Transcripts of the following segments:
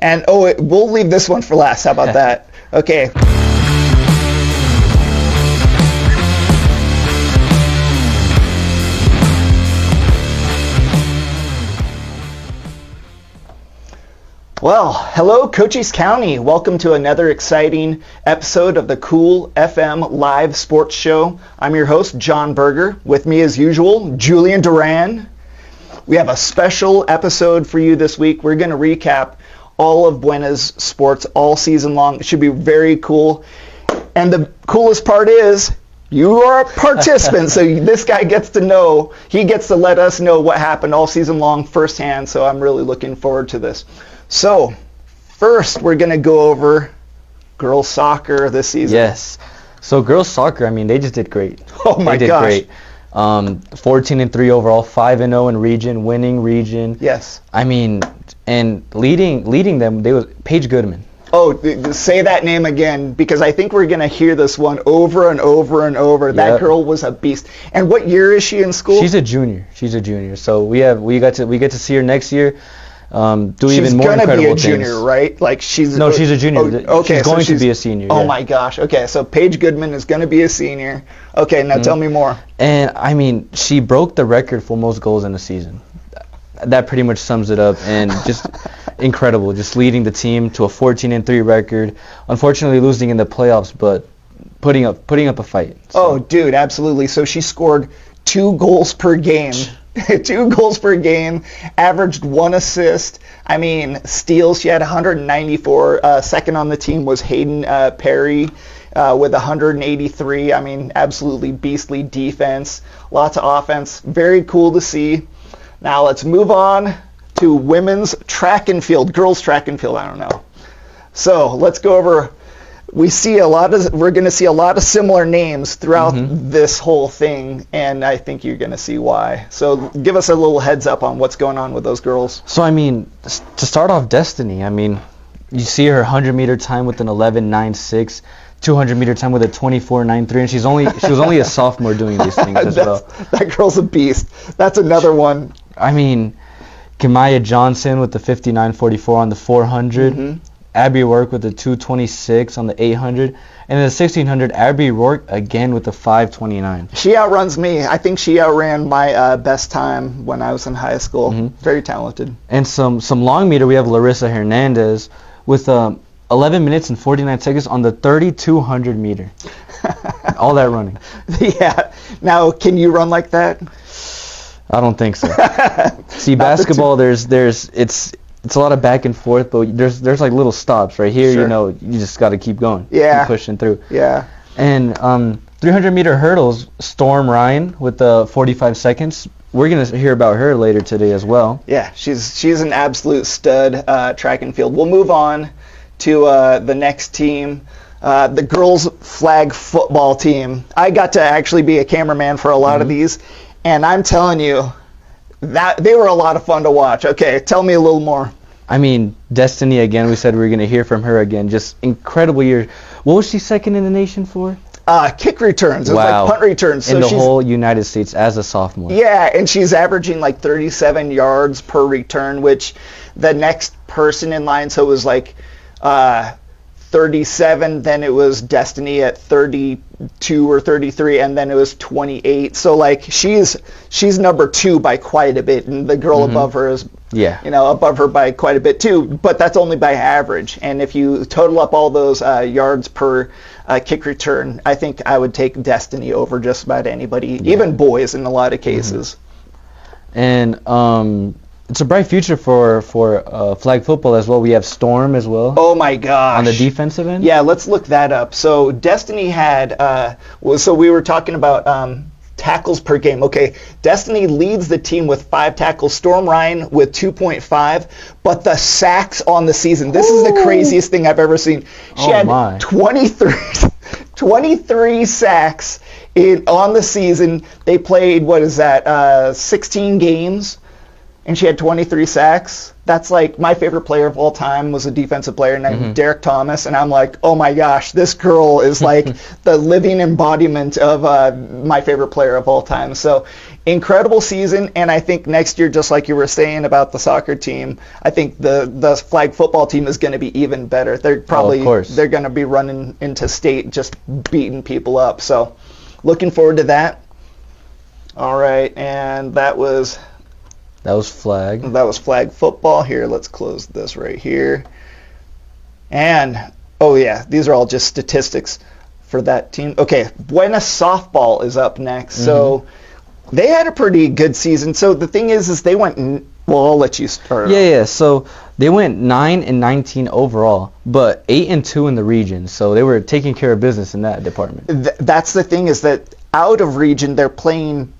And we'll leave this one for last. How about that? Okay. Well, hello, Cochise County. Welcome to another exciting episode of the Cool FM Live Sports Show. I'm your host, John Berger. With me, as usual, Julian Duran. We have a special episode for you this week. We're going to recap all of Buena's sports all season long. It should be very cool. And the coolest part is, you are a participant, so this guy gets to know, he gets to let us know what happened all season long firsthand, so I'm really looking forward to this. So, first, we're going to go over girls soccer this season. Yes. So, girls soccer, I mean, they just did great. Oh, my gosh. They did great. 14-3 overall, 5-0 in region, winning region. Yes. I mean, and leading them, they was Paige Goodman. Oh, say that name again, because I think we're going to hear this one over and over and over. That girl was a beast. And what year is she in school? She's a junior. So we get to see her next year. Do she's even more incredible things. She's going to be a junior, right? Like she's a junior. Okay, she's going to be a senior. Oh my gosh. Okay, so Paige Goodman is going to be a senior. Okay, now tell me more. And I mean, she broke the record for most goals in a season. That pretty much sums it up, and just incredible. Just leading the team to a 14-3 record. Unfortunately, losing in the playoffs, but putting up a fight. So. Oh, dude, absolutely. So she scored 2 goals per game. 2 goals per game, averaged 1 assist. I mean, steals, she had 194. Second on the team was Hayden Perry with 183. I mean, absolutely beastly defense. Lots of offense. Very cool to see. Now let's move on to women's track and field, girls track and field, I don't know. So let's go over. We're going to see a lot of similar names throughout this whole thing, and I think you're going to see why. So give us a little heads up on what's going on with those girls. So, I mean, to start off, Destiny, I mean, you see her 100-meter time with an 11.96, 200-meter time with a 24.93, and she was only a sophomore doing these things as well. That girl's a beast. That's another one. I mean, Kimaya Johnson with the 59.44 on the 400. Abby Rourke with the 2:26 on the 800, and in the 1600, Abby Rourke again with the 5:29. She outruns me. I think she outran my best time when I was in high school. Very talented. And some long meter, we have Larissa Hernandez with 11 minutes and 49 seconds on the 3200 meter. All that running. Yeah. Now, can you run like that? I don't think so. See, basketball, it's a lot of back and forth, but there's like little stops right here. Sure. You know, you just got to keep going. Yeah. Keep pushing through. Yeah. And 300-meter hurdles, Storm Ryan with the 45 seconds. We're going to hear about her later today as well. Yeah, she's an absolute stud track and field. We'll move on to the next team, the girls flag football team. I got to actually be a cameraman for a lot of these, and I'm telling you, that they were a lot of fun to watch. Okay, tell me a little more. I mean, Destiny, again, we said we were going to hear from her again. Just incredible year. What was she second in the nation for? Kick returns. It was like punt returns. So in the whole United States as a sophomore. Yeah, and she's averaging like 37 yards per return, which the next person in line, so it was like 37, then it was Destiny at 32 or 33, and then it was 28. So like she's number 2 by quite a bit, and the girl above her is above her by quite a bit too. But that's only by average. And if you total up all those yards per kick return, I think I would take Destiny over just about anybody, even boys in a lot of cases. And it's a bright future for flag football as well. We have Storm as well. Oh my gosh! On the defensive end. Yeah, let's look that up. So Destiny had so we were talking about tackles per game. Okay, Destiny leads the team with 5 tackles. Storm Ryan with 2.5, but the sacks on the season. This is the craziest thing I've ever seen. She had 23 sacks on the season. They played 16 games. and she had 23 sacks. That's like my favorite player of all time was a defensive player named Derek Thomas, and I'm like, oh my gosh, this girl is like the living embodiment of my favorite player of all time. So incredible season, and I think next year, just like you were saying about the soccer team, I think the flag football team is going to be even better. They're probably they're going to be running into state, just beating people up. So looking forward to that. All right, and that was flag. That was flag football. Here, let's close this right here. And, oh yeah, these are all just statistics for that team. Okay, Buena softball is up next. So they had a pretty good season. So the thing is they went, well, I'll let you start. Yeah. So they went 9-19 overall, but 8-2 in the region. So they were taking care of business in that department. That's the thing, is that out of region, they're playing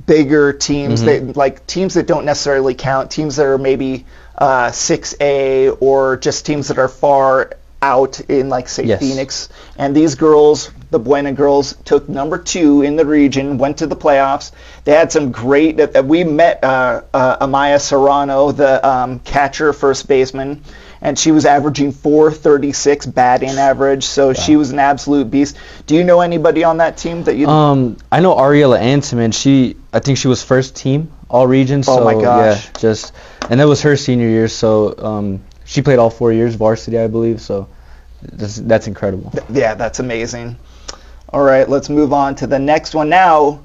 bigger teams, like teams that don't necessarily count, teams that are maybe 6A, or just teams that are far out in, like, say, Phoenix. And these girls, the Buena girls, took number 2 in the region, went to the playoffs. They had some great, we met Amaya Serrano, the catcher, first baseman, and she was averaging .436 batting average, so she was an absolute beast. Do you know anybody on that team that you? I know Ariella Antiman. I think she was first team all region. So, oh my gosh! Yeah, and that was her senior year. So she played all 4 years varsity, I believe. So that's incredible. Yeah, that's amazing. All right, let's move on to the next one now.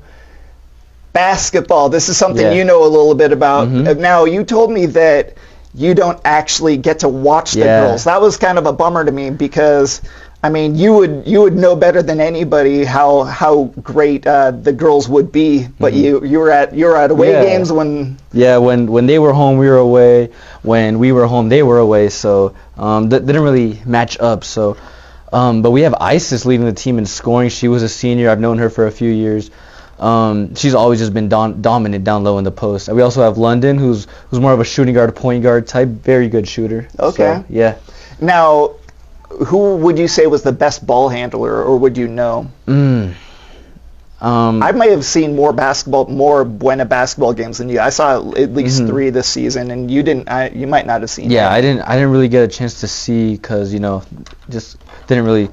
Basketball. This is something you know a little bit about. Now, you told me that you don't actually get to watch the girls. That was kind of a bummer to me, because I mean, you would know better than anybody how great the girls would be, but you were at away games when when they were home we were away, when we were home they were away, so that didn't really match up. So but we have Isis leading the team in scoring. She was a senior. I've known her for a few years. She's always just been dominant down low in the post. And we also have London, who's more of a shooting guard, point guard type, very good shooter. Okay. So, yeah. Now, who would you say was the best ball handler, or would you know? I might have seen more Buena basketball games than you. I saw at least 3 this season, and you didn't. You might not have seen. Yeah, I didn't really get a chance to see, because just didn't really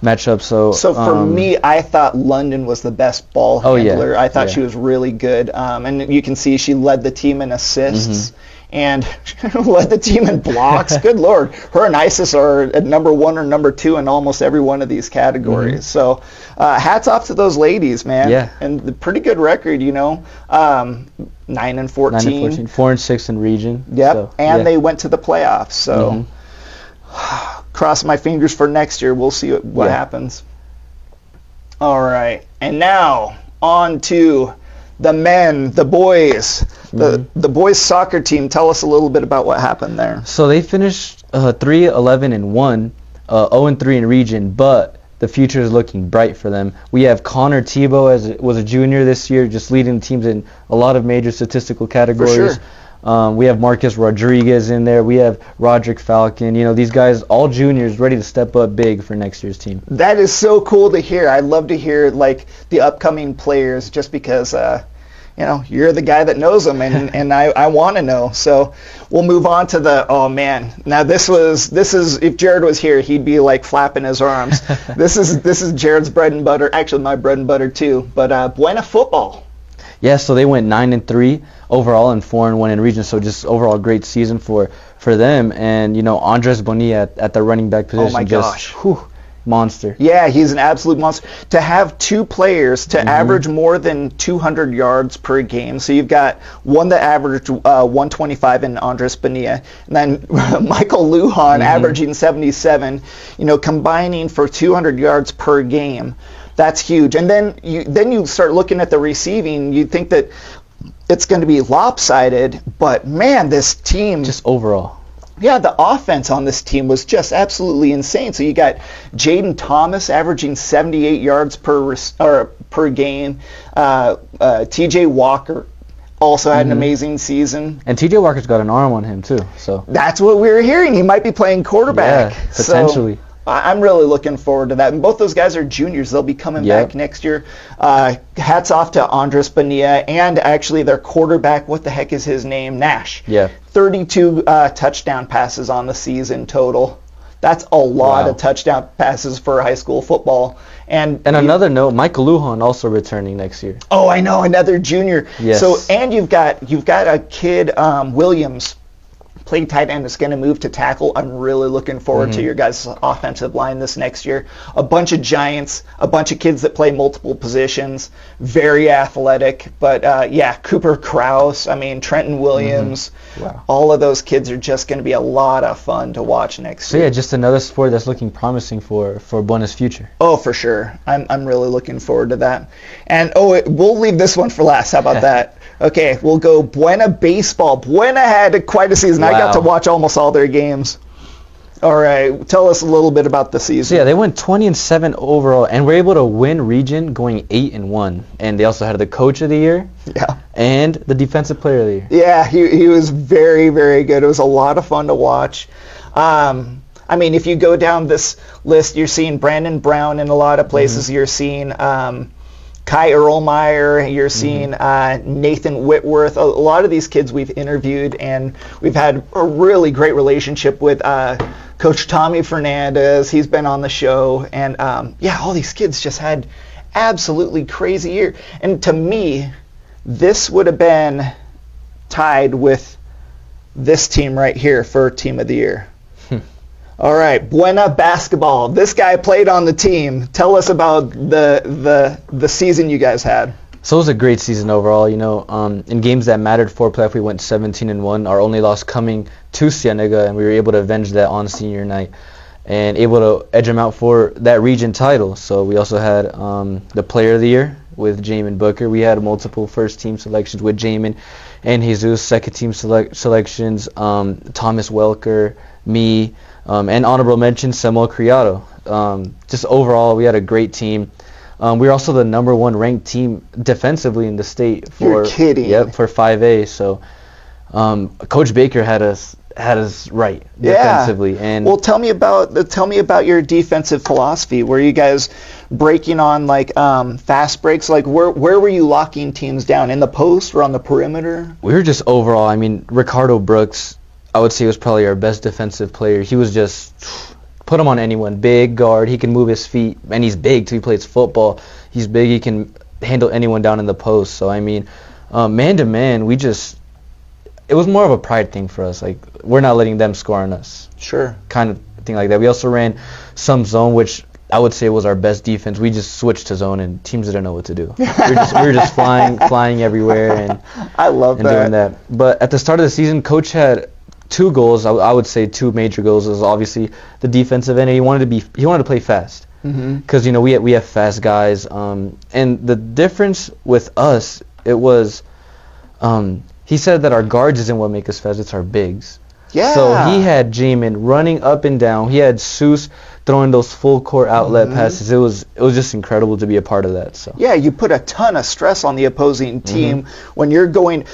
match up. So for me, I thought London was the best ball handler. I thought she was really good, and you can see she led the team in assists and led the team in blocks. Good Lord, her and Isis are at number 1 or number 2 in almost every one of these categories. So hats off to those ladies, man. Yeah, and the pretty good record, 9-14, 4-6 in region. Yep, so, and they went to the playoffs. So. Cross my fingers for next year. We'll see what happens. All right. And now on to the men, the boys, the boys soccer team. Tell us a little bit about what happened there. So they finished 3-11-1, 0-3 in region, but the future is looking bright for them. We have Connor Tebow was a junior this year, just leading teams in a lot of major statistical categories. For sure. We have Marcus Rodriguez in there. We have Roderick Falcon. These guys, all juniors, ready to step up big for next year's team. That is so cool to hear. I love to hear the upcoming players, just because you're the guy that knows them, and I want to know. So we'll move on to now this is if Jared was here, he'd be like flapping his arms. This is Jared's bread and butter. Actually, my bread and butter too. But Buena football. Yeah, so they went 9-3 overall and 4-1 in region. So just overall great season for them. And Andres Bonilla at the running back position. Oh my gosh. Monster. Yeah, he's an absolute monster. To have 2 players to average more than 200 yards per game. So you've got one that averaged 125 in Andres Bonilla, and then Michael Lujan averaging 77. Combining for 200 yards per game. That's huge. And then you start looking at the receiving. You think that it's going to be lopsided, but man, this team just overall. Yeah, the offense on this team was just absolutely insane. So you got Jaden Thomas averaging 78 yards per game. T.J. Walker also had an amazing season. And T.J. Walker's got an arm on him too. So that's what we were hearing. He might be playing quarterback. Yeah, potentially. So, I'm really looking forward to that. And both those guys are juniors. They'll be coming back next year. Hats off to Andres Bonilla and actually their quarterback. What the heck is his name? Nash. Yeah. 32 touchdown passes on the season total. That's a lot of touchdown passes for high school football. And another note, Michael Lujan also returning next year. Oh, I know, another junior. Yes. So and you've got a kid, Williams, playing tight end, is going to move to tackle. I'm really looking forward to your guys' offensive line this next year. A bunch of giants, a bunch of kids that play multiple positions, very athletic. But Cooper Krause, Trenton Williams, all of those kids are just going to be a lot of fun to watch next year. So just another sport that's looking promising for Buena's future. Oh, for sure. I'm really looking forward to that. And we'll leave this one for last. How about that? Okay, we'll go Buena baseball. Buena had quite a season. I got to watch almost all their games. All right, tell us a little bit about the season. So they went 20-7 overall, and were able to win region, going 8-1. And they also had the coach of the year, and the defensive player of the year. Yeah, he was very, very good. It was a lot of fun to watch. If you go down this list, you're seeing Brandon Brown in a lot of places. You're seeing Kai Erlmeyer, you're seeing Nathan Whitworth. A lot of these kids we've interviewed, and we've had a really great relationship with Coach Tommy Fernandez. He's been on the show, and all these kids just had absolutely crazy year. And to me, this would have been tied with this team right here for Team of the Year. All right, Buena basketball. This guy played on the team. Tell us about the season you guys had. So it was a great season overall. In games that mattered for playoff, we went 17-1. Our only loss coming to Cienega, and we were able to avenge that on senior night and able to edge them out for that region title. So we also had the player of the year with Jamin Booker. We had multiple first-team selections with Jamin and Jesus, second-team selections, Thomas Welker, me, and honorable mention, Samuel Criado. Just overall, we had a great team. We were also the number 1 ranked team defensively in the state for You're kidding. For 5A. So Coach Berger had us right defensively. And well, tell me about your defensive philosophy. Were you guys breaking on fast breaks? Where were you locking teams down, in the post or on the perimeter? We were just overall. Ricardo Brooks, I would say, was probably our best defensive player. He was just put him on anyone. Big guard. He can move his feet, and he's big too. He plays football. He's big. He can handle anyone down in the post. So man to man, it was more of a pride thing for us. We're not letting them score on us. Sure. Kind of thing like that. We also ran some zone, which I would say was our best defense. We just switched to zone, and teams didn't know what to do. We were just flying everywhere, and I love that. Doing that. But at the start of the season, Coach had 2 goals. I would say 2 major goals. Was obviously the defensive end. He wanted to play fast, because we have fast guys. And the difference with us, it was, he said that our guards isn't what make us fast. It's our bigs. Yeah. So he had Jamin running up and down. He had Seuss throwing those full court outlet passes. It was just incredible to be a part of that. So yeah, you put a ton of stress on the opposing team when you're going.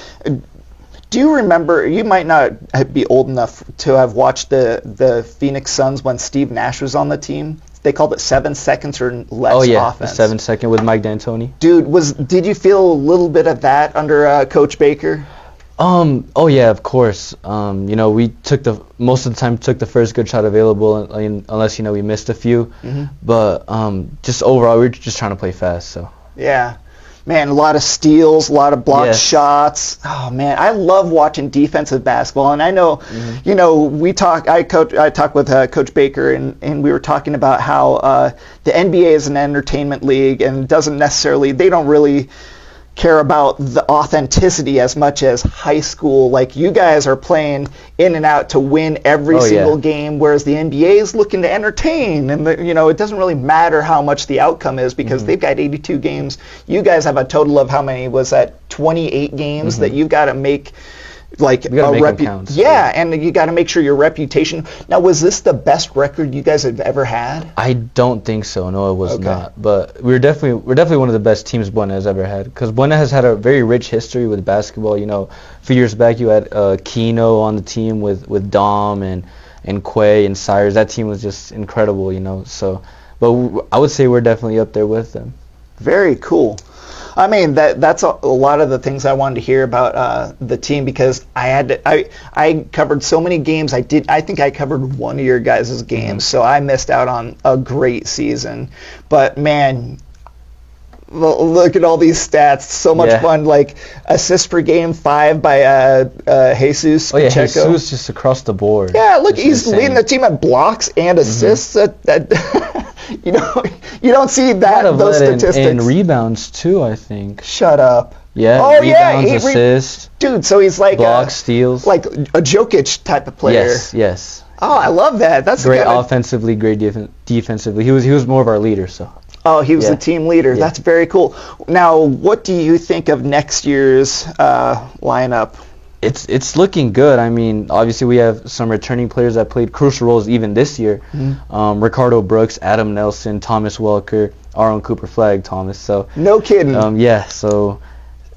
Do you remember? You might not be old enough to have watched the Phoenix Suns when Steve Nash was on the team. They called it 7 seconds or less offense. 7 second with Mike D'Antoni. Dude, did you feel a little bit of that under Coach Berger? Oh yeah, of course. We most of the time took the first good shot available, unless we missed a few. But just overall, we were just trying to play fast. So yeah. Man, a lot of steals, a lot of blocked shots. Oh man, I love watching defensive basketball, and I know, I talked with Coach Berger, and we were talking about how the NBA is an entertainment league, and they don't really care about the authenticity as much as high school. You guys are playing in and out to win every single game, whereas the NBA is looking to entertain, and it doesn't really matter how much the outcome is, because they've got 82 games. You guys have a total of, how many was that, 28 games that you've got to make count. Yeah, and you got to make sure your reputation. Now, was this the best record you guys have ever had? I don't think so. No, it was not. But we're definitely one of the best teams Buena has ever had, because Buena has had a very rich history with basketball. A few years back you had Keno on the team with Dom, and and Quay and Cyrus. That team was just incredible, you know. So, but I would say we're definitely up there with them. Very cool. I mean, that's a lot of the things I wanted to hear about the team, because I covered so many games. I think I covered one of your guys' games, so I missed out on a great season. But man, look at all these stats. So much fun. Like assists per game, 5 by Jesus Pacheco. Jesus just across the board. Yeah, look, he's leading the team at blocks and assists. That you don't see those statistics. And rebounds too, I think. Shut up. Yeah. Oh rebounds, assists. Dude, so he's like blocks, steals. Like a Jokic type of player. Yes. Oh, I love that. That's great offensively, great defensively. He was more of our leader, so. Oh, he was the team leader. Yeah. That's very cool. Now, what do you think of next year's lineup? It's looking good. I mean, obviously we have some returning players that played crucial roles even this year. Mm-hmm. Ricardo Brooks, Adam Nelson, Thomas Welker, our own Cooper Flag, Thomas. So no kidding. So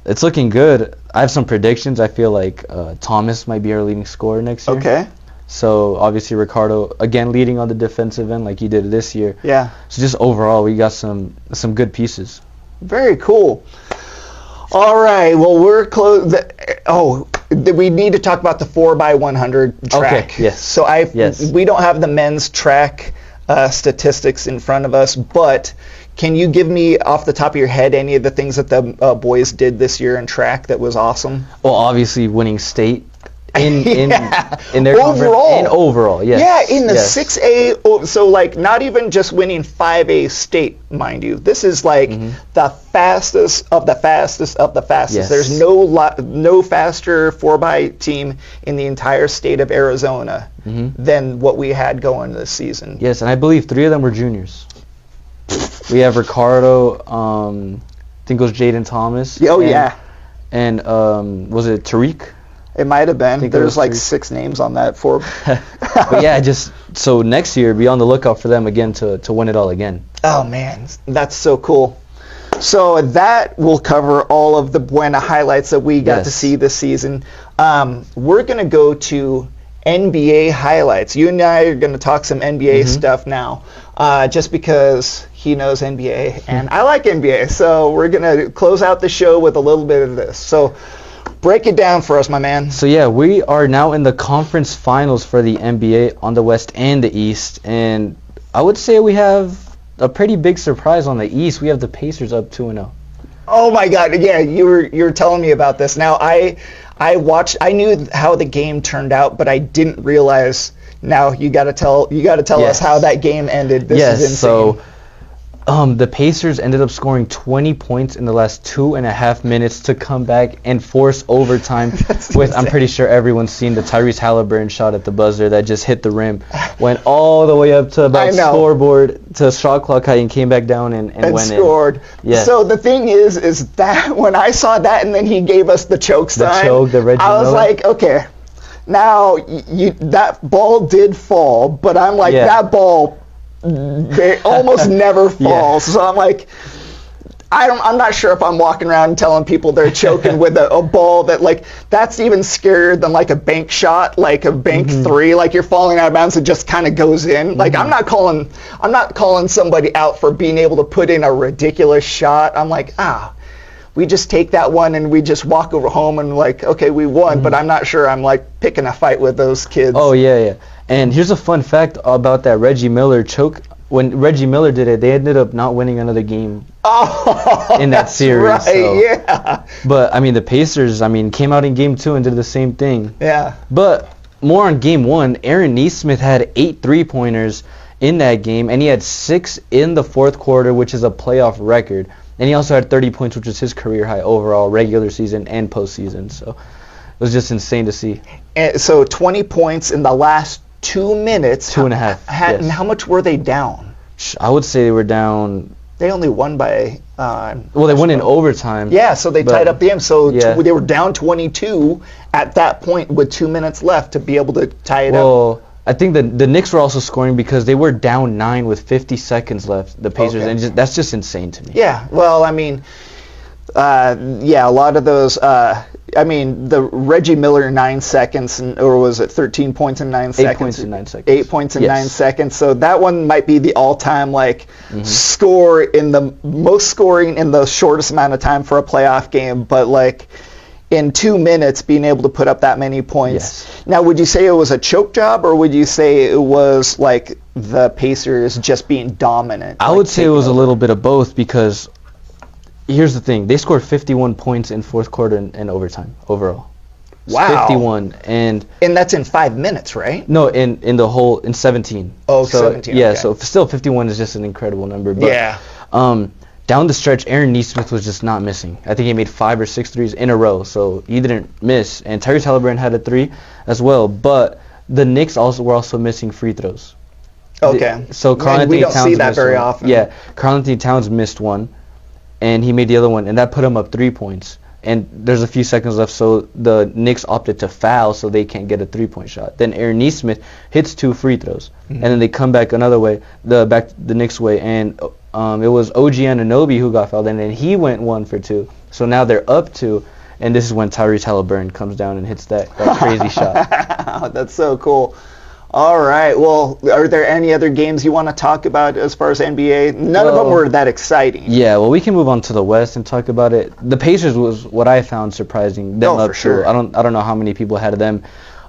it's looking good. I have some predictions. I feel like Thomas might be our leading scorer next year. Okay. So obviously Ricardo again leading on the defensive end like he did this year. Yeah. So just overall we got some good pieces. Very cool. All right. Well, we're close. We need to talk about the 4x100 track. Okay. Yes. So we don't have the men's track statistics in front of us, but can you give me off the top of your head any of the things that the boys did this year in track that was awesome? Well, obviously winning state. In their overall, yes. Yeah, in the 6A, so like not even just winning 5A state, mind you. This is like the fastest of the fastest of the fastest. Yes. There's no faster 4x team in the entire state of Arizona than what we had going this season. Yes, and I believe 3 of them were juniors. We have Ricardo, I think it was Jaden Thomas. Oh, and was it Tariq? It might have been. There's like 6 names on that for. But yeah, so next year, be on the lookout for them again to win it all again. Oh man, that's so cool. So that will cover all of the Buena highlights that we got to see this season. We're gonna go to NBA highlights. You and I are gonna talk some NBA stuff now, just because he knows NBA and I like NBA. So we're gonna close out the show with a little bit of this. So. Break it down for us, my man. So yeah, we are now in the conference finals for the NBA on the West and the East, and I would say we have a pretty big surprise on the East. We have the Pacers up 2-0. Oh my God! Yeah, you were telling me about this. Now I watched. I knew how the game turned out, but I didn't realize. Now you got to tell us how that game ended. This is insane. So. The Pacers ended up scoring 20 points in the last 2.5 minutes to come back and force overtime with, I'm pretty sure everyone's seen the Tyrese Halliburton shot at the buzzer that just hit the rim, went all the way up to about scoreboard to shot clock height and came back down and went scored. in. Yeah. So the thing is that when I saw that and then he gave us the choke sign, the Reggie I was Miller. like, okay, now that ball did fall, but I'm like, that ball they almost never falls. So I'm like, I'm not sure if I'm walking around telling people they're choking with a ball that like that's even scarier than like a bank shot, like a bank three, like you're falling out of bounds and just kind of goes in. Like I'm not calling somebody out for being able to put in a ridiculous shot. I'm like, we just take that one and we just walk over home and like, okay, we won, but I'm not sure I'm like picking a fight with those kids. Oh yeah. And here's a fun fact about that Reggie Miller choke. When Reggie Miller did it, they ended up not winning another game in that series. Right, so. Yeah. But, I mean, the Pacers, came out in Game 2 and did the same thing. Yeah. But more on Game 1, Aaron Nesmith had 8 3-pointers in that game, and he had 6 in the fourth quarter, which is a playoff record. And he also had 30 points, which was his career high overall, regular season and postseason. So it was just insane to see. And so 20 points in the last 2 minutes. 2.5. And how much were they down? I would say they were down. They only won by. They won in overtime. Yeah, so they tied up the game. So they were down 22 at that point with 2 minutes left to be able to tie it up. Well, I think the Knicks were also scoring because they were down 9 with 50 seconds left. The Pacers, and that's just insane to me. Yeah, well, Yeah, a lot of those. I mean, the Reggie Miller 9 seconds, or was it 13 points in 9 seconds? 8 points in 9 seconds. 8 points in 9 seconds. So that one might be the all-time score in the most scoring in the shortest amount of time for a playoff game. But in 2 minutes, being able to put up that many points. Yes. Now, would you say it was a choke job, or would you say it was the Pacers just being dominant? I would say it was a little bit of both, because here's the thing. They scored 51 points in fourth quarter and overtime overall. Wow. 51. And that's in 5 minutes, right? No, in 17. Oh, so, 17. Yeah, okay. so still 51 is just an incredible number. But, yeah. Down the stretch, Aaron Nesmith was just not missing. I think he made 5 or 6 threes in a row, so he didn't miss. And Tyrese Halliburton had a 3 as well. But the Knicks were also missing free throws. Okay. So we don't see that very often. Yeah, Karl-Anthony Towns missed one, and he made the other one, and that put him up 3 points. And there's a few seconds left, so the Knicks opted to foul so they can't get a 3-point shot. Then Aaron Nesmith hits 2 free throws, and then they come back another way, the Knicks way, and it was OG Anunoby who got fouled, and then he went 1 for 2. So now they're up 2, and this is when Tyrese Halliburton comes down and hits that crazy shot. That's so cool. All right. Well, are there any other games you want to talk about as far as NBA? None of them were that exciting. Yeah, well, we can move on to the West and talk about it. The Pacers was what I found surprising. Them up for sure. 2-0. I don't know how many people had them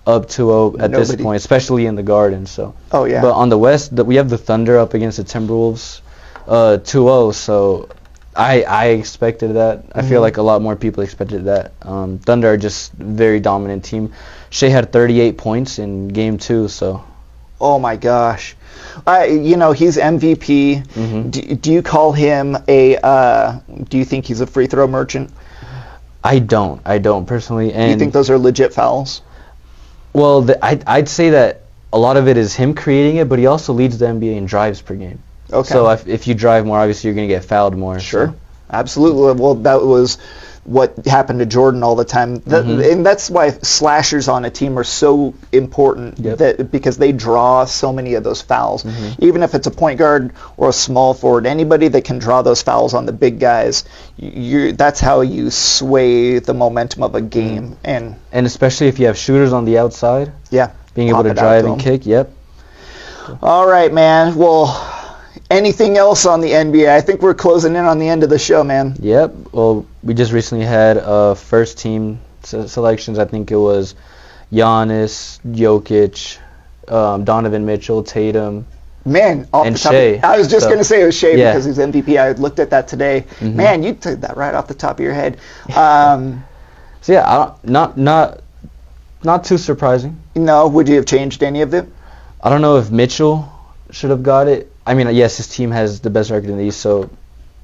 up 2-0 at this point, especially in the Garden. So. Oh yeah. But on the West, we have the Thunder up against the Timberwolves, 2-0. So I expected that. I feel like a lot more people expected that. Thunder are just a very dominant team. Shea had 38 points in Game 2, so. Oh my gosh, he's MVP. Do you call him do you think he's a free throw merchant? I don't personally. And do you think those are legit fouls? Well, I'd say that a lot of it is him creating it, but he also leads the NBA in drives per game. Okay. So if you drive more, obviously you're going to get fouled more. Sure. So. Absolutely. Well, that was what happened to Jordan all the time. And that's why slashers on a team are so important, because they draw so many of those fouls. Even if it's a point guard or a small forward, anybody that can draw those fouls on the big guys, that's how you sway the momentum of a game. And especially if you have shooters on the outside, being able to drive and kick, All right, man. Well, anything else on the NBA? I think we're closing in on the end of the show, man. Yep. Well, we just recently had first team selections. I think it was Giannis, Jokic, Donovan Mitchell, Tatum, man, and Shea. I was just going to say it was Shea because he's MVP. I looked at that today. Man, you took that right off the top of your head. So yeah, not too surprising. No, would you have changed any of them? I don't know if Mitchell should have got it. I mean, yes, his team has the best record in the East, so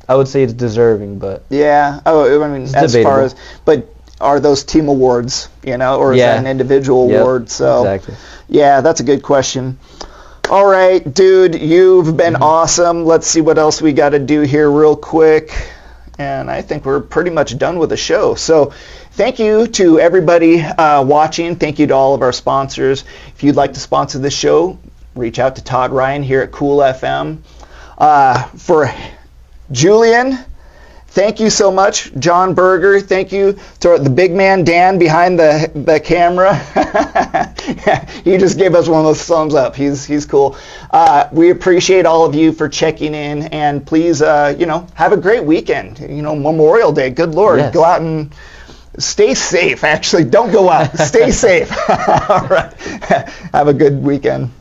I would say it's deserving, but yeah. Oh, I mean, as debatable. Far as, but are those team awards, or is that an individual award? So exactly. Yeah, that's a good question. All right, dude, you've been awesome. Let's see what else we got to do here real quick. And I think we're pretty much done with the show. So thank you to everybody watching. Thank you to all of our sponsors. If you'd like to sponsor this show, reach out to Todd Ryan here at Cool FM. For Julian, thank you so much. John Berger, thank you to the big man Dan behind the camera. He just gave us one of those thumbs up. He's cool. We appreciate all of you for checking in, and please, have a great weekend. Memorial Day. Good Lord, go out and stay safe. Actually, don't go out. Stay safe. All right. Have a good weekend.